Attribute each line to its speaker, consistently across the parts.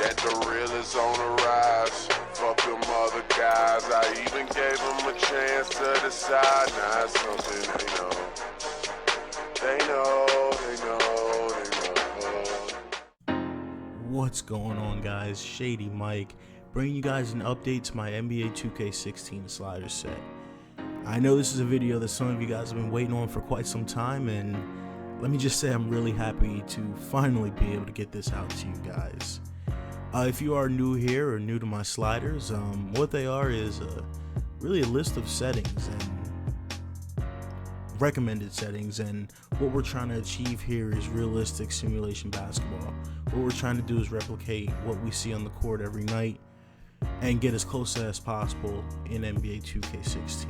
Speaker 1: that the real is on the rise. Fuck them other guys, I even gave them a chance to decide. Now it's something they know. They know, they know, they know.
Speaker 2: What's going on, guys? Shady Mike, bringing you guys an update to my NBA 2K16 slider set. I know this is a video that some of you guys have been waiting on for quite some time, and let me just say I'm really happy to finally be able to get this out to you guys. If you are new here or new to my sliders, what they are is really a list of settings and recommended settings, and what we're trying to achieve here is realistic simulation basketball. What we're trying to do is replicate what we see on the court every night and get as close as possible in NBA 2K16.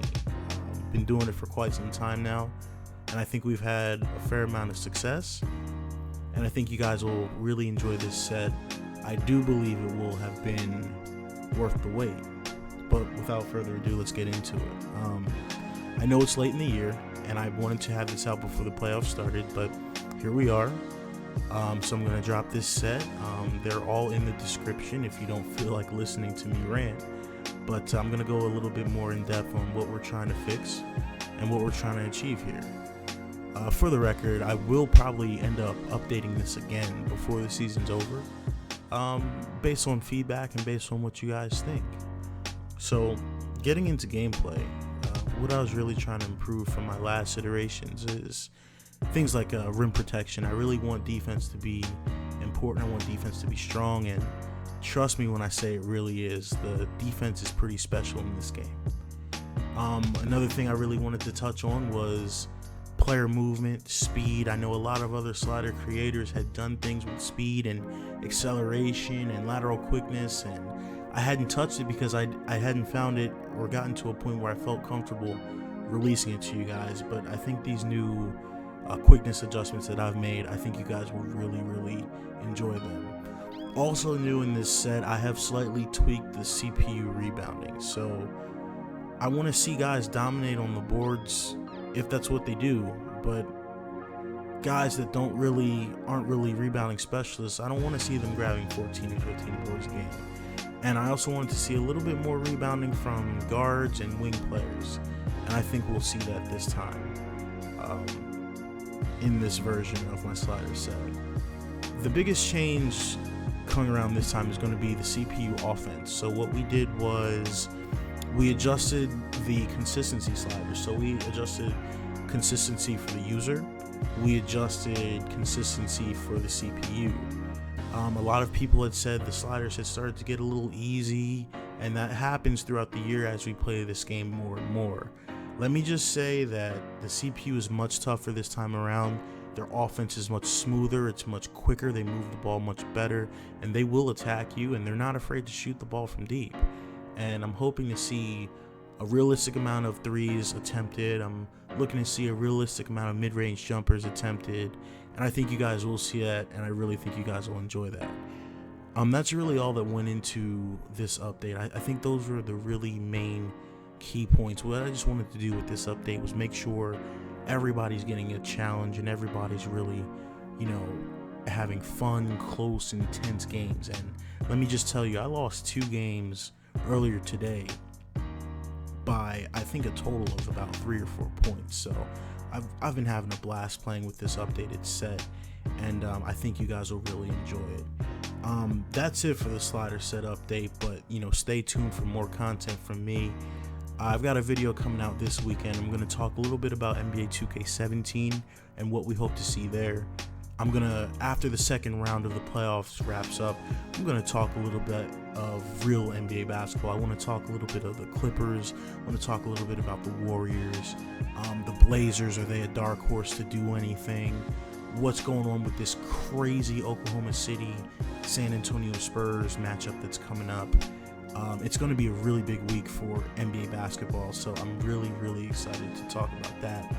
Speaker 2: Been doing it for quite some time now, and I think we've had a fair amount of success, and I think you guys will really enjoy this set. I do believe it will have been worth the wait, but without further ado, let's get into it. I know it's late in the year, and I wanted to have this out before the playoffs started, but here we are. So I'm going to drop this set. They're all in the description if you don't feel like listening to me rant, but I'm going to go a little bit more in depth on what we're trying to fix and what we're trying to achieve here. For the record, I will probably end up updating this again before the season's over, based on feedback and based on what you guys think. So getting into gameplay, what I was really trying to improve from my last iterations is things like rim protection. I really want defense to be important. I want defense to be strong, and trust me when I say it really is. The defense is pretty special in this game. Another thing I really wanted to touch on was player movement, speed. I know a lot of other slider creators had done things with speed and acceleration and lateral quickness, and I hadn't touched it because I hadn't found it or gotten to a point where I felt comfortable releasing it to you guys. But I think these new quickness adjustments that I've made, I think you guys will really enjoy them. Also new in this set, I have slightly tweaked the CPU rebounding. So I want to see guys dominate on the boards if that's what they do, but guys that aren't really rebounding specialists, I don't want to see them grabbing 14 or 15 boards a game. And I also wanted to see a little bit more rebounding from guards and wing players, and I think we'll see that this time in this version of my slider set. The biggest change coming around this time is going to be the CPU offense. So what we did was we adjusted the consistency slider. So we adjusted consistency for the user, we adjusted consistency for the CPU. A lot of people had said the sliders had started to get a little easy, and that happens throughout the year as we play this game more and more. Let me just say that the CPU is much tougher this time around. Their offense is much smoother, it's much quicker, they move the ball much better, and they will attack you, and they're not afraid to shoot the ball from deep. And I'm hoping to see a realistic amount of threes attempted. I'm looking to see a realistic amount of mid-range jumpers attempted, and I think you guys will see that, and I really think you guys will enjoy that. That's really all that went into this update. I think those were the really main key points. What I just wanted to do with this update was make sure everybody's getting a challenge and everybody's really, having fun, close, intense games. And let me just tell you, I lost 2 games earlier today by I think a total of about 3 or 4 points. So I've been having a blast playing with this updated set, and I think you guys will really enjoy it. That's it for the slider set update, but stay tuned for more content from me. I've got a video coming out this weekend. I'm going to talk a little bit about NBA 2K17 and what we hope to see there. After the second round of the playoffs wraps up, I'm going to talk a little bit of real NBA basketball. I want to talk a little bit of the Clippers. I want to talk a little bit about the Warriors, the Blazers. Are they a dark horse to do anything? What's going on with this crazy Oklahoma City, San Antonio Spurs matchup that's coming up? It's going to be a really big week for NBA basketball, so I'm really excited to talk about that.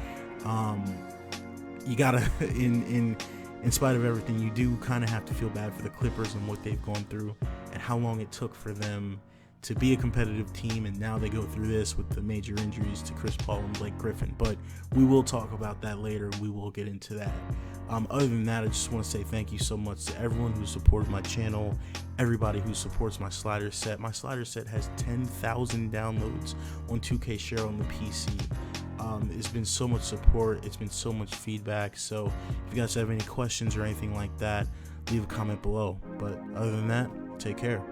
Speaker 2: You gotta, in spite of everything, you do kind of have to feel bad for the Clippers and what they've gone through and how long it took for them to be a competitive team, and now they go through this with the major injuries to Chris Paul and Blake Griffin. But we will talk about that later. We will get into that. Other than that, I just want to say thank you so much to everyone who supported my channel, everybody who supports my slider set. My slider set has 10,000 downloads on 2K Share on the PC. It's been so much support, it's been so much feedback. So if you guys have any questions or anything like that, leave a comment below. But other than that, take care.